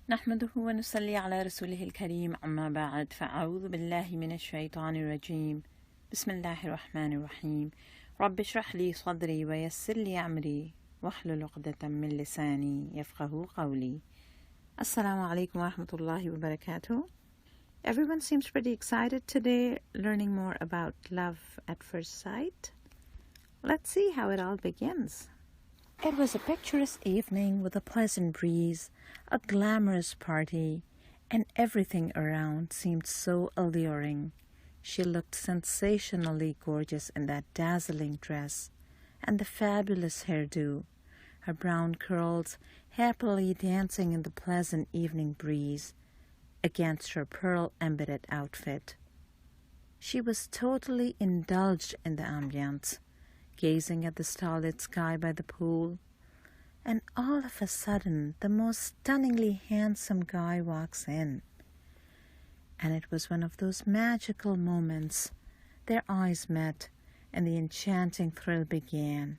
نحمده ونصلي على رسوله الكريم أما بعد فأعوذ بالله من الشيطان الرجيم بسم الله الرحمن الرحيم رب اشرح لي صدري ويسر لي أمري واحلل عقدة من لساني يفقه قولي. Assalamu alaikum wa rahmatullahi wa barakatuh. Everyone seems pretty excited today learning more about love at first sight. Let's see how it all begins. It was a picturesque evening with a pleasant breeze, a glamorous party, and everything around seemed so alluring. She looked sensationally gorgeous in that dazzling dress and the fabulous hairdo, her brown curls happily dancing in the pleasant evening breeze against her pearl-embedded outfit. She was totally indulged in the ambience, gazing at the starlit sky by the pool, and all of a sudden the most stunningly handsome guy walks in. And it was one of those magical moments. Their eyes met, and the enchanting thrill began.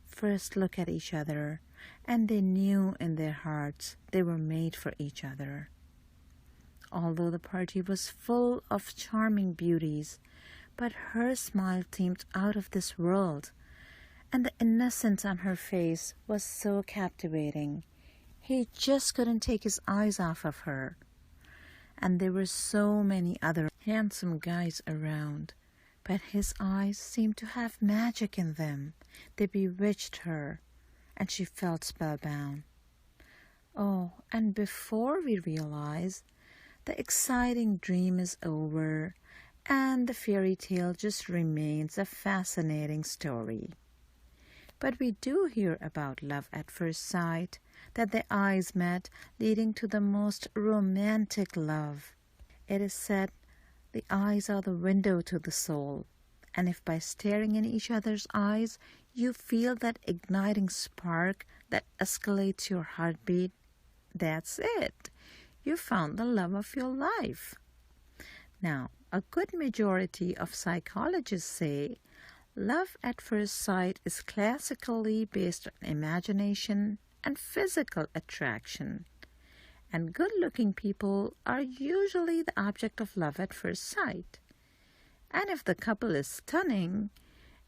First look at each other, and they knew in their hearts they were made for each other. Although the party was full of charming beauties, but her smile seemed out of this world, and the innocence on her face was so captivating. He just couldn't take his eyes off of her. And there were so many other handsome guys around, but his eyes seemed to have magic in them. They bewitched her, and she felt spellbound. Oh, and before we realize, the exciting dream is over, and the fairy tale just remains a fascinating story. But we do hear about love at first sight, that the eyes met, leading to the most romantic love. It is said the eyes are the window to the soul, and if by staring in each other's eyes you feel that igniting spark that escalates your heartbeat, that's it. You found the love of your life. Now, a good majority of psychologists say love at first sight is classically based on imagination and physical attraction, and good-looking people are usually the object of love at first sight. And if the couple is stunning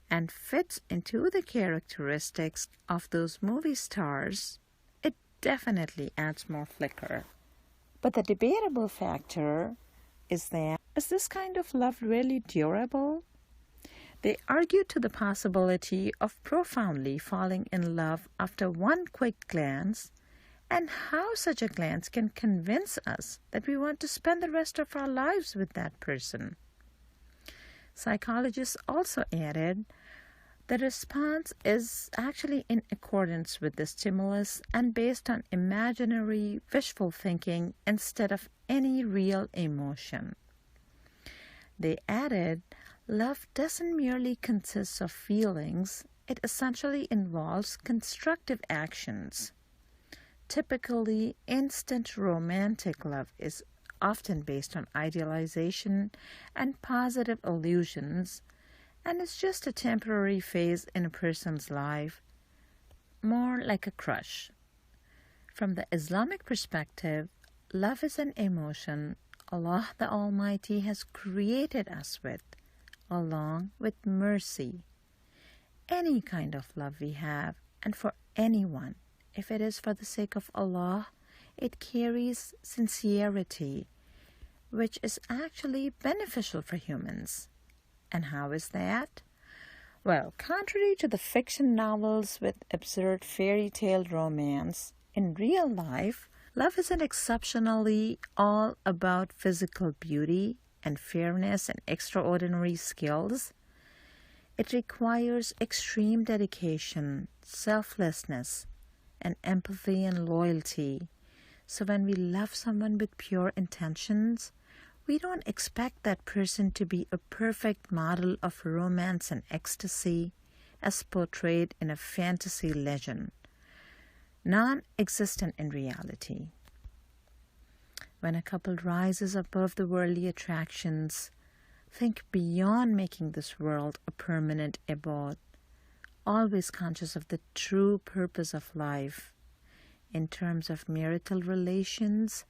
and fits into the characteristics of those movie stars, it definitely adds more flicker. But the debatable factor is this kind of love really durable? They argue to the possibility of profoundly falling in love after one quick glance, and how such a glance can convince us that we want to spend the rest of our lives with that person. Psychologists also added the response is actually in accordance with the stimulus and based on imaginary wishful thinking instead of any real emotion. They added, love doesn't merely consist of feelings, it essentially involves constructive actions. Typically, instant romantic love is often based on idealization and positive illusions, and it's just a temporary phase in a person's life, more like a crush. From the Islamic perspective, love is an emotion Allah the Almighty has created us with, along with mercy. Any kind of love we have, and for anyone, if it is for the sake of Allah, it carries sincerity, which is actually beneficial for humans. And how is that? Well, contrary to the fiction novels with absurd fairy tale romance, in real life, love isn't exceptionally all about physical beauty and fairness and extraordinary skills. It requires extreme dedication, selflessness, and empathy and loyalty. So when we love someone with pure intentions, we don't expect that person to be a perfect model of romance and ecstasy as portrayed in a fantasy legend, non-existent in reality. When a couple rises above the worldly attractions, think beyond making this world a permanent abode, always conscious of the true purpose of life, In terms of marital relations,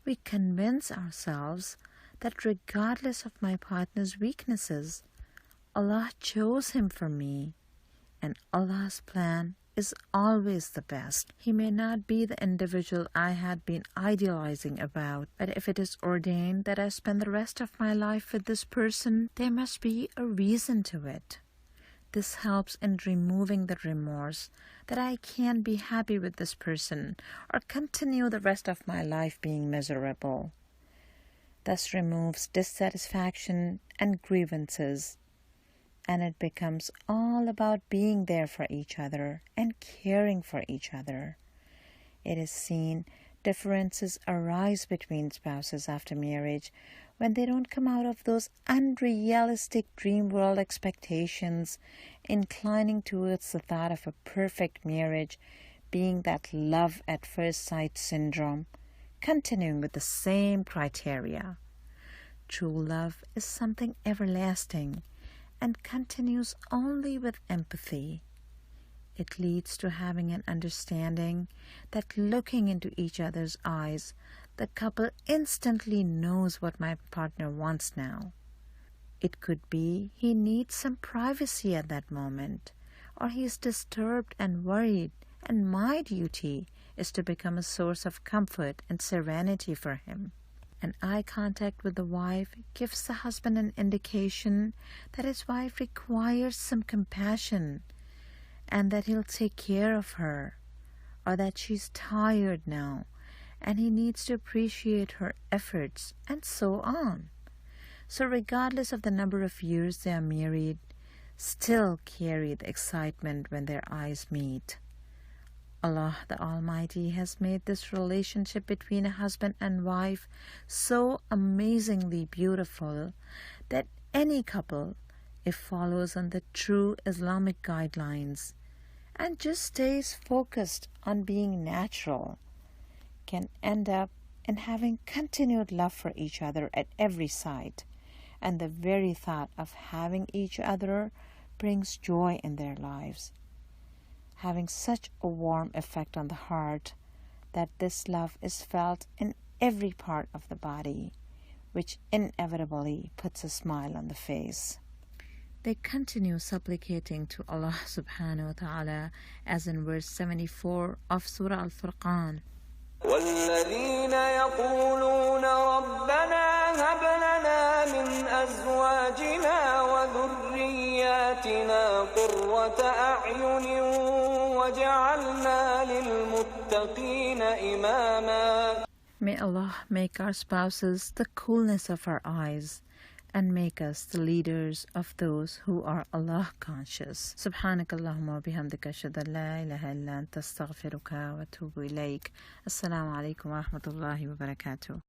we convince ourselves that regardless of my partner's weaknesses, Allah chose him for me, and Allah's plan is always the best. He may not be the individual I had been idealizing about, but if it is ordained that I spend the rest of my life with this person, there must be a reason to it. This helps in removing the remorse that I can't be happy with this person or continue the rest of my life being miserable. Thus removes dissatisfaction and grievances, and it becomes all about being there for each other and caring for each other. It is seen differences arise between spouses after marriage when they don't come out of those unrealistic dream world expectations, inclining towards the thought of a perfect marriage being that love at first sight syndrome, continuing with the same criteria. True love is something everlasting and continues only with empathy. It leads to having an understanding that looking into each other's eyes, the couple instantly knows what my partner wants now. It could be he needs some privacy at that moment, or he is disturbed and worried, and my duty is to become a source of comfort and serenity for him. An eye contact with the wife gives the husband an indication that his wife requires some compassion and that he'll take care of her, or that she's tired now and he needs to appreciate her efforts, and so on. So regardless of the number of years they are married, still carry the excitement when their eyes meet. Allah the Almighty has made this relationship between a husband and wife so amazingly beautiful that any couple, if follows on the true Islamic guidelines and just stays focused on being natural, can end up in having continued love for each other at every side, and the very thought of having each other brings joy in their lives, having such a warm effect on the heart that this love is felt in every part of the body, which inevitably puts a smile on the face. They continue supplicating to Allah subhanahu wa ta'ala, as in verse 74 of Surah Al-Furqan. والذين يقولون ربنا هب لنا من أزواجنا وذرياتنا قرة أعين وجعلنا للمتقين إماما. May Allah make our spouses the coolness of our eyes and make us the leaders of those who are Allah conscious. سبحانك اللهم وبحمدك أشهد أن لا إله إلا أنت أستغفرك وأتوب إليك. السلام عليكم ورحمة الله وبركاته.